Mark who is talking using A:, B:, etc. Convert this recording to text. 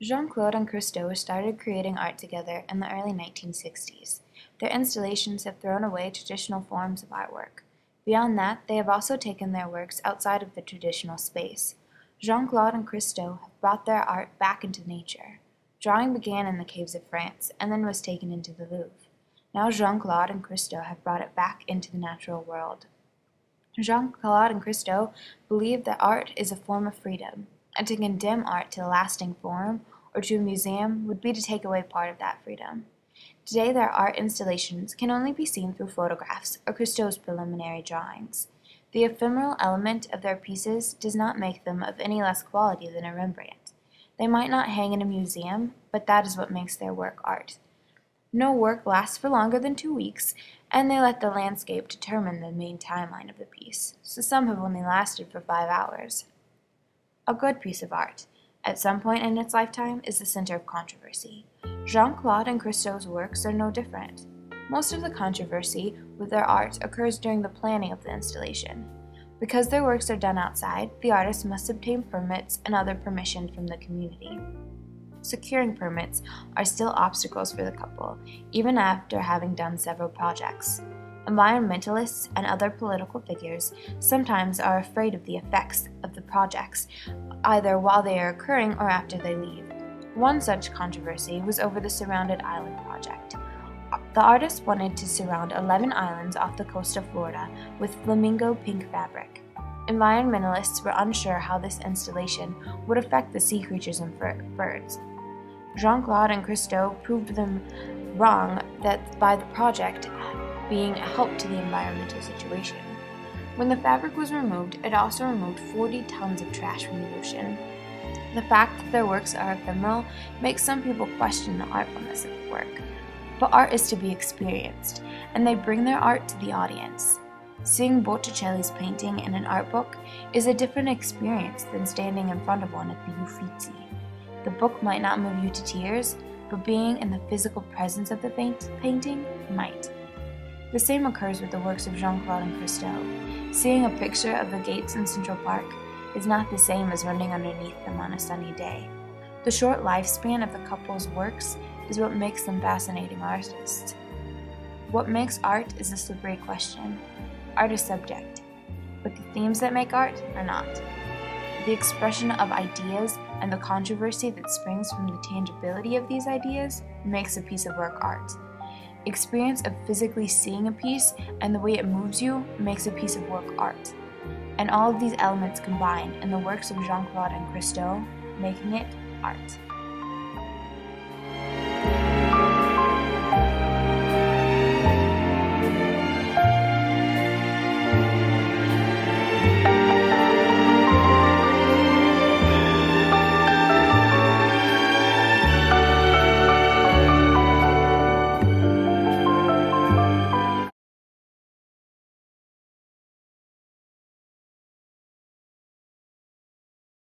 A: Jean-Claude and Christo started creating art together in the early 1960s. Their installations have thrown away traditional forms of artwork. Beyond that, they have also taken their works outside of the traditional space. Jean-Claude and Christo have brought their art back into nature. Drawing began in the caves of France and then was taken into the Louvre. Now Jean-Claude and Christo have brought it back into the natural world. Jean-Claude and Christo believe that art is a form of freedom, and to condemn art to a lasting form or to a museum would be to take away part of that freedom. Today their art installations can only be seen through photographs or Christo's preliminary drawings. The ephemeral element of their pieces does not make them of any less quality than a Rembrandt. They might not hang in a museum, but that is what makes their work art. No work lasts for longer than 2 weeks, and they let the landscape determine the main timeline of the piece, so some have only lasted for 5 hours. A good piece of art, at some point in its lifetime, is the center of controversy. Jean-Claude and Christo's works are no different. Most of the controversy with their art occurs during the planning of the installation. Because their works are done outside, the artist must obtain permits and other permission from the community. Securing permits are still obstacles for the couple, even after having done several projects. Environmentalists and other political figures sometimes are afraid of the effects of the projects, either while they are occurring or after they leave. One such controversy was over the Surrounded Island project. The artist wanted to surround 11 islands off the coast of Florida with flamingo pink fabric. Environmentalists were unsure how this installation would affect the sea creatures and birds. Jean-Claude and Christo proved them wrong that by the project being a help to the environmental situation. When the fabric was removed, it also removed 40 tons of trash from the ocean. The fact that their works are ephemeral makes some people question the artfulness of the work. But art is to be experienced, and they bring their art to the audience. Seeing Botticelli's painting in an art book is a different experience than standing in front of one at the Uffizi. The book might not move you to tears, but being in the physical presence of the painting might. The same occurs with the works of Jean-Claude and Christo. Seeing a picture of the gates in Central Park is not the same as running underneath them on a sunny day. The short lifespan of the couple's works is what makes them fascinating artists. What makes art is a slippery question. Art is subject, but the themes that make art are not. The expression of ideas and the controversy that springs from the tangibility of these ideas makes a piece of work art. Experience of physically seeing a piece and the way it moves you makes a piece of work art. And all of these elements combine in the works of Jean-Claude and Christo, making it art.